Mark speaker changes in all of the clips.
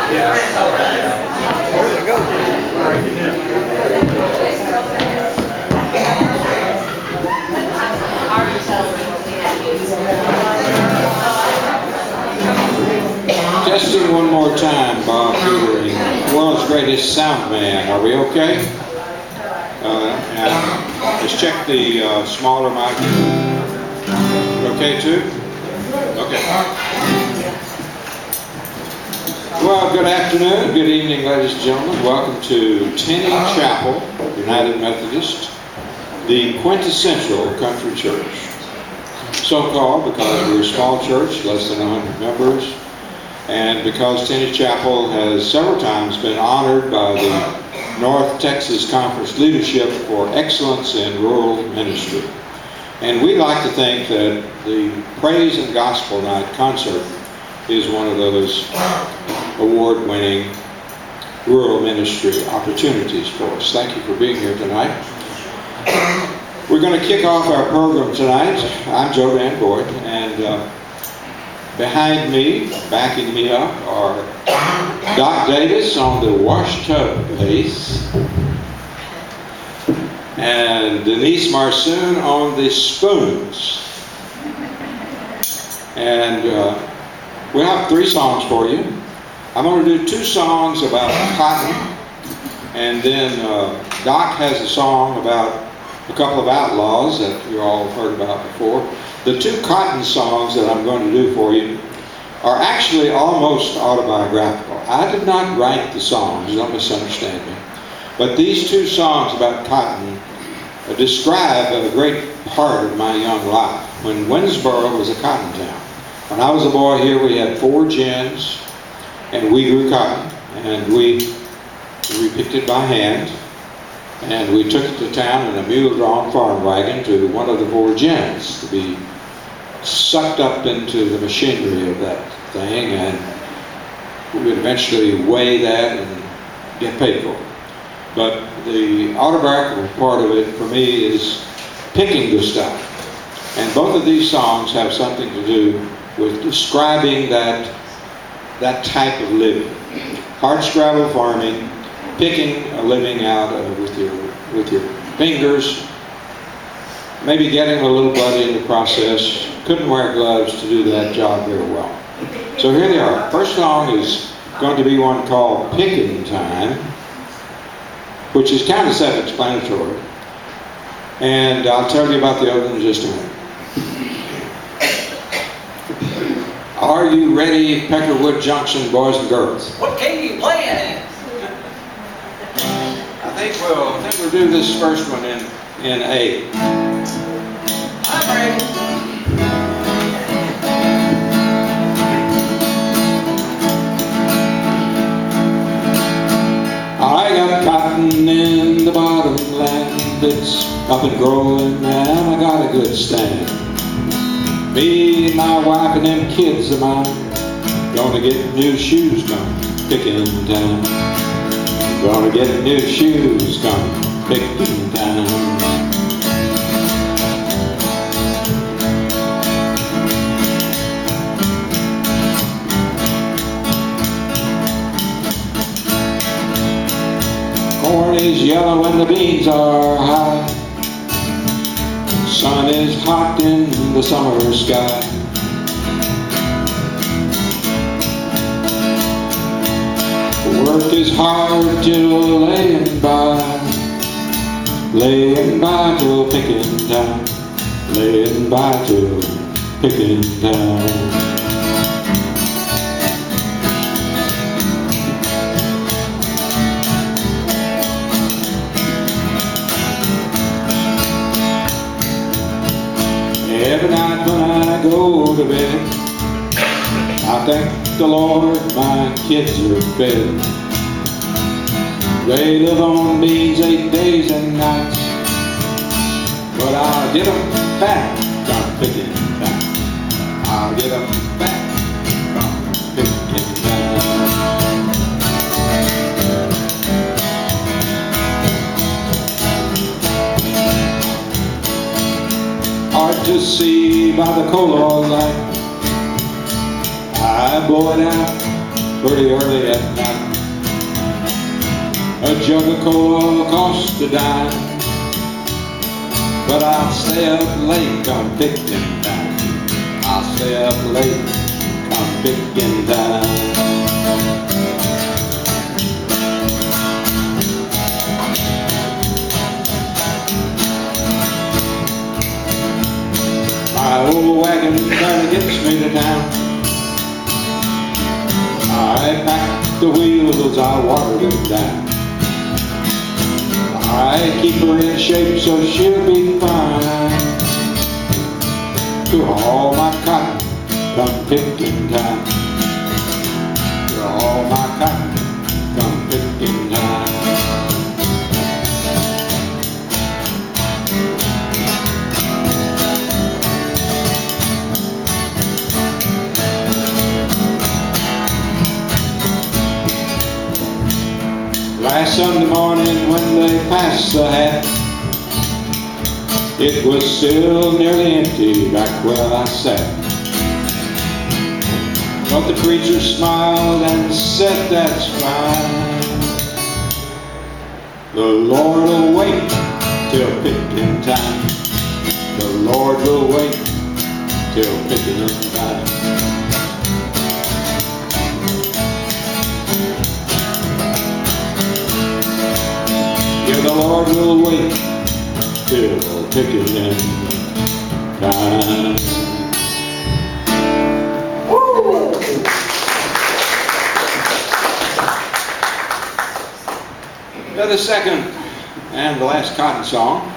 Speaker 1: Testing one more time, Bob, world's greatest sound man. Are we okay? And let's check the smaller mic. Okay too? Okay. Well, good afternoon, good evening, ladies and gentlemen. Welcome to Tinney Chapel United Methodist, the quintessential country church. So called because we're a small church, less than 100 members, and because Tinney Chapel has several times been honored by the North Texas Conference leadership for excellence in rural ministry. And we like to think that the Praise and Gospel Night concert is one of those award-winning rural ministry opportunities for us. Thank you for being here tonight. We're going to kick off our program tonight. I'm Joe Van Boyd, and behind me, backing me up, are Doc Davis on the washtub bass, and Denise Marsoun on the spoons. And we'll have 3 songs for you. I'm going to do 2 songs about cotton, and then Doc has a song about a couple of outlaws that you all have heard about before. The 2 cotton songs that I'm going to do for you are actually almost autobiographical. I did not write the songs, don't misunderstand me. But these 2 songs about cotton describe a great part of my young life, when Winsboro was a cotton town. When I was a boy here, we had 4 gins, and we grew cotton, and we picked it by hand, and we took it to town in a mule-drawn farm wagon to one of the 4 gins to be sucked up into the machinery of that thing, and we would eventually weigh that and get paid for it. But the autobiographical part of it for me is picking the stuff. And both of these songs have something to do with describing that type of living. Hardscrabble farming, picking a living out with your fingers, maybe getting a little bloody in the process. Couldn't wear gloves to do that job very well. So here they are. First song is going to be one called Pickin Time, which is kind of self-explanatory. And I'll tell you about the other in just a minute. Are you ready, Peckerwood Junction Boys and Girls?
Speaker 2: What key you playing in?
Speaker 1: I think we'll do this first one in A.
Speaker 2: I'm ready.
Speaker 1: I got cotton in the bottomland, it's up and growing, and I got a good stand. Me and my wife and them kids of mine gonna get new shoes come picking time. Gonna get new shoes come picking time. Corn is yellow and the beans are high. Sun is hot in the summer sky. Work is hard till laying by till picking time, laying by till picking time. Every night when I go to bed, I thank the Lord my kids are fed. They live on beans 8 days and nights, but I'll get them back from picking time. I'll get them back from picking time. Hard to see by the coal oil light, I blow it out pretty early at night. A jug of cola costs a dime, but I'll stay up late come pickin' time. I'll stay up late come pickin' time. My old wagon kinda gets me to town. I pack the wheels, I water them down. I keep her in shape so she'll be fine. To all my cotton come pickin' time. To all my cotton come pickin' time. Last Sunday morning when they passed the hat, it was still nearly empty back where I sat. But the preacher smiled and said, "That's fine. The Lord will wait till pickin' time. The Lord will wait till pickin' time." Yeah, the Lord will wait till pickin' time. Woo! Now the second and the last cotton song,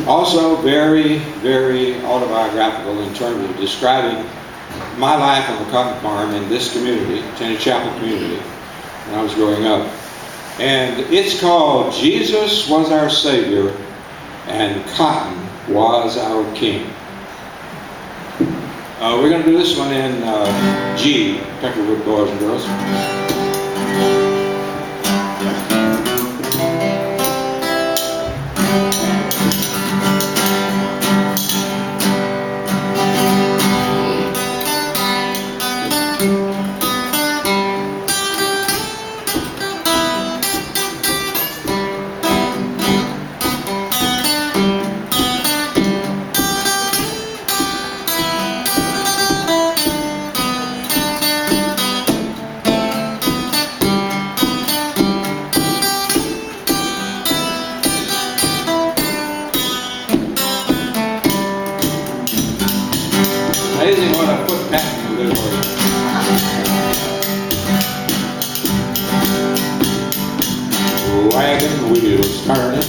Speaker 1: also very, very autobiographical in terms of describing my life on the cotton farm in this community, Tinney Chapel community, when I was growing up. And it's called "Jesus Was Our Savior and Cotton Was Our King." We're going to do this one in G, Peckerwood Boys and Girls. Amazing what a foot pattern can do for you. Wagon wheels turning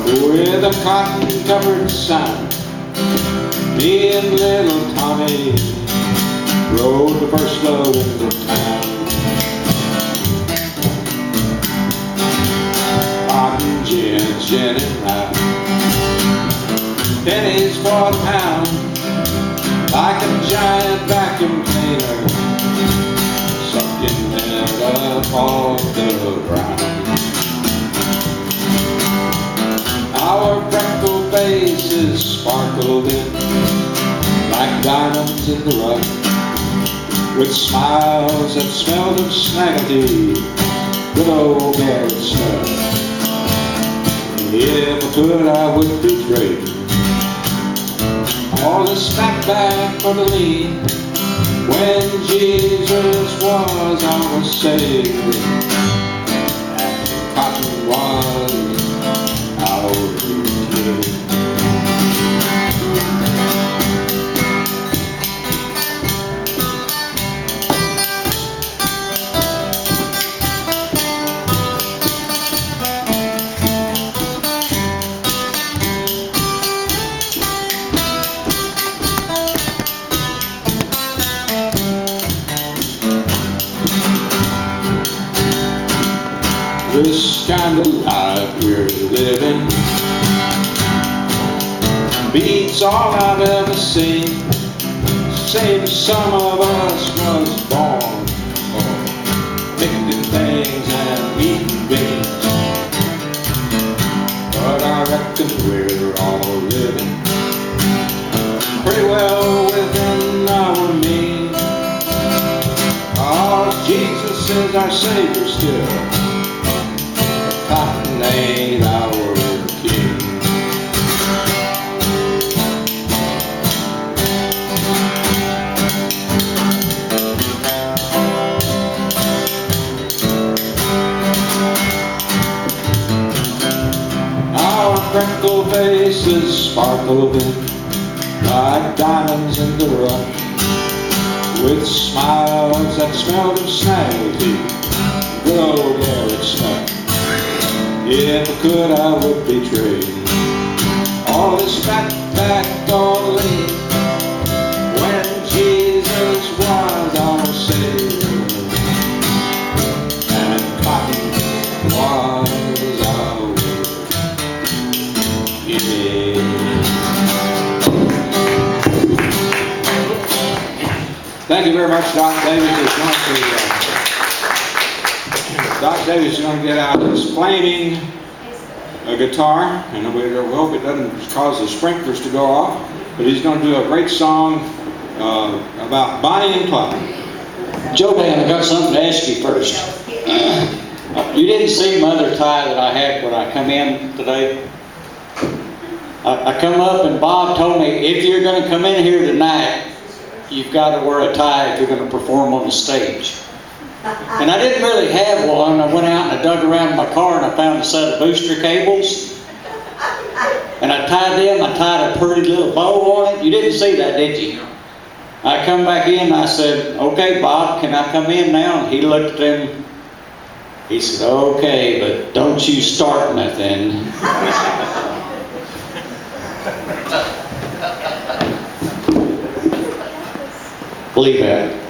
Speaker 1: with a cotton-covered sign. Me and little Tommy rode the first load into town. Cotton gins, gin and rye, pennies for the pound, like a giant vacuum cleaner, sucking it up off the ground. Our freckled faces sparkled in like diamonds in the rough, with smiles that smelled of snaggletty, good old Garrett stuff. If I could, I would be trading all the snack bag for the lean, when Jesus was our Savior and cotton was our King. This kind of life we're living beats all I've ever seen. Seems some of us was born for picking things and eating beans, but I reckon we're all living pretty well within our means. our Savior still. Cotton ain't our king. Our freckled faces sparkled like diamonds in the rough, with smiles that smelled of snaggletooth, good old Garrett snuff. If I could, I would betray all this fat darling when Jesus was our Savior and cotton was our king. Thank you very much, Doc Davis. Doc Davis is going to get out his flaming guitar, and we hope it doesn't cause the sprinklers to go off, but he's going to do a great song about Bonnie and Clyde.
Speaker 3: Joe Dan, I got something to ask you first. You didn't see my other tie that I had when I come in today? I come up and Bob told me, if you're going to come in here tonight, you've got to wear a tie if you're going to perform on the stage. And I didn't really have one. I went out and I dug around in my car and I found a set of booster cables. And I tied them. I tied a pretty little bow on it. You didn't see that, did you? I come back in and I said, okay, Bob, can I come in now? And he looked at them. He said, okay, but don't you start nothing. Believe that.